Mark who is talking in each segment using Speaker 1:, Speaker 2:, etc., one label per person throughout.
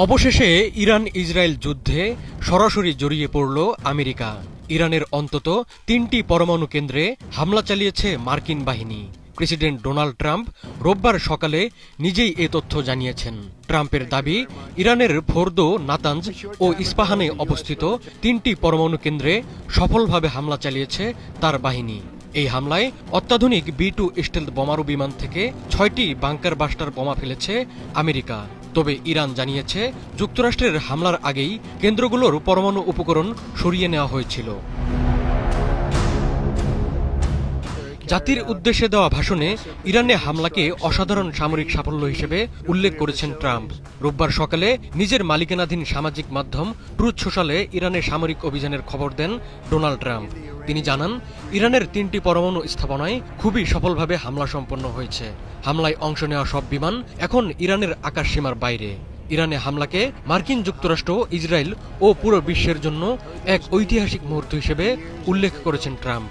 Speaker 1: অবশেষে Iran Israel যুদ্ধে সরাসরি জড়িয়ে পড়ল আমেরিকা। ইরানের অন্তত ৩টি পরমাণু কেন্দ্রে হামলা চালিয়েছে মার্কিন বাহিনী। প্রেসিডেন্ট ডোনাল্ড ট্রাম্প রোববার সকালে নিজেই এ তথ্য জানিয়েছেন। ট্রাম্পের দাবি, ইরানের ফোর্দো, নাতাঞ্জ ও ইস্পাহানে অবস্থিত ৩টি পরমাণু কেন্দ্রে সফলভাবে হামলা চালিয়েছে তার বাহিনী। এই হামলায় অত্যাধুনিক B-2 স্টেলথ বোমারু বিমান থেকে ৬টি বাংকার বাস্টার বোমা ফেলেছে আমেরিকা। তবে ইরান জানিয়েছে, যুক্তরাষ্ট্রের হামলার আগেই কেন্দ্রগুলোর পরমাণু উপকরণ সরিয়ে নেওয়া হয়েছিল। জাতির উদ্দেশ্যে দেওয়া ভাষণে ইরানে হামলাকে অসাধারণ সামরিক সাফল্য হিসেবে উল্লেখ করেছেন ট্রাম্প। রোববার সকালে নিজের মালিকানাধীন সামাজিক মাধ্যম ট্রুথ সোশ্যালে ইরানের সামরিক অভিযানের খবর দেন ডোনাল্ড ট্রাম্প। তিনি জানান, ইরানের ৩টি পরমাণু স্থাপনায় খুবই সফলভাবে হামলা সম্পন্ন হয়েছে। হামলায় অংশ নেওয়া সব বিমান এখন ইরানের আকাশসীমার বাইরে। ইরানে হামলাকে মার্কিন যুক্তরাষ্ট্র, ইসরায়েল ও পুরো বিশ্বের জন্য এক ঐতিহাসিক মুহূর্ত হিসেবে উল্লেখ করেছেন ট্রাম্প।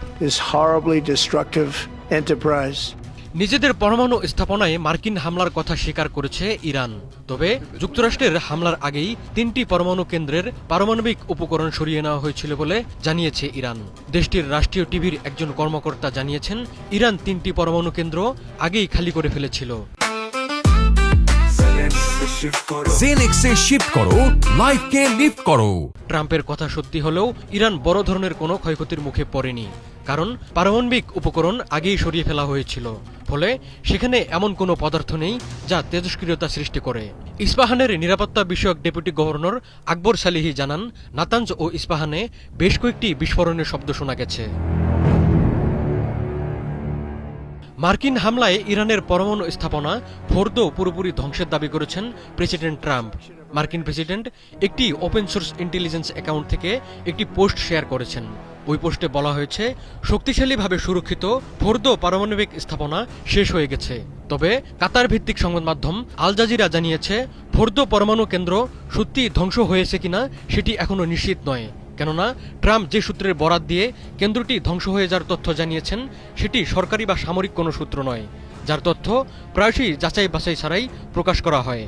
Speaker 1: নিজেদের পরমাণু স্থাপনায় মার্কিন হামলার কথা স্বীকার করেছে ইরান। তবে যুক্তরাষ্ট্রের হামলার আগেই ৩টি পরমাণু কেন্দ্রের পারমাণবিক উপকরণ সরিয়ে নেওয়া হয়েছিল বলে জানিয়েছে ইরান। দেশটির রাষ্ট্রীয় টিভির একজন কর্মকর্তা জানিয়েছেন, ইরান ৩টি পরমাণু কেন্দ্র আগেই খালি করে ফেলেছিল।
Speaker 2: জেনেক্সে শিফট করো, লাইফকে লিফট করো।
Speaker 1: ট্রাম্পের কথা সত্যি হলেও ইরান বড় ধরনের কোনো ক্ষয়ক্ষতির মুখে পড়েনি, কারণ পারমাণবিক উপকরণ আগেই সরিয়ে ফেলা হয়েছিল। ফলে সেখানে এমন কোনো পদার্থ নেই যা তেজস্ক্রিয়তা সৃষ্টি করে। ইস্পাহানের নিরাপত্তা বিষয়ক ডেপুটি গভর্নর আকবর সালিহি জানান, নাতাঞ্জ ও ইস্পাহানে বেশ কয়েকটি বিস্ফোরণের শব্দ শোনা গেছে। মার্কিন হামলায় ইরানের পরমাণু স্থাপনা ফোর্দো পুরোপুরি ধ্বংসের দাবি করেছেন প্রেসিডেন্ট ট্রাম্প। মার্কিন প্রেসিডেন্ট একটি ওপেন সোর্স ইন্টেলিজেন্স অ্যাকাউন্ট থেকে একটি পোস্ট শেয়ার করেছেন। ওই পোস্টে বলা হয়েছে, শক্তিশালীভাবে সুরক্ষিত ফোর্দো পারমাণবিক স্থাপনা শেষ হয়ে গেছে। তবে কাতার ভিত্তিক সংবাদ মাধ্যম আল জাজিরা জানিয়েছে, ফোর্দো পরমাণু কেন্দ্র সত্যিই ধ্বংস হয়েছে কিনা সেটি এখনো নিশ্চিত নয়। কেননা ট্রাম্প যে সূত্রের বরাত দিয়ে কেন্দ্রটি ধ্বংস হয়ে যাওয়ার তথ্য জানিয়েছেন, সেটি সরকারি বা সামরিক কোনো সূত্র নয়, যার তথ্য প্রায়শই যাচাই বাছাই ছাড়াই প্রকাশ করা হয়।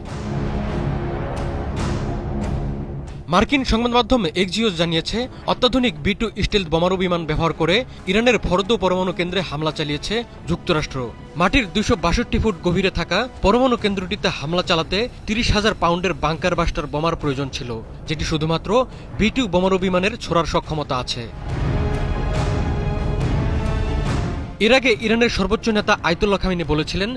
Speaker 1: মার্কিন সংবাদ মাধ্যম এক্সিওস জানিয়েছে, অত্যাধুনিক B-2 স্টেলথ বোমারু বিমান ব্যবহার করে ইরানের ফোর্দো পরমাণু কেন্দ্রে হামলা চালিয়েছে যুক্তরাষ্ট্র। মাটির ২৬২ ফুট গভীরে থাকা পরমাণু কেন্দ্রটিতে হামলা চালাতে ৩০,০০০ পাউন্ডের বাংকার বাস্টার বোমার প্রয়োজন ছিল, যেটি শুধুমাত্র B-2 বোমারু বিমানের ছোড়ার সক্ষমতা আছে। এর আগে ইরানের সর্বোচ্চ নেতা আয়াতুল্লাহ খামেনি বলেছিলেন,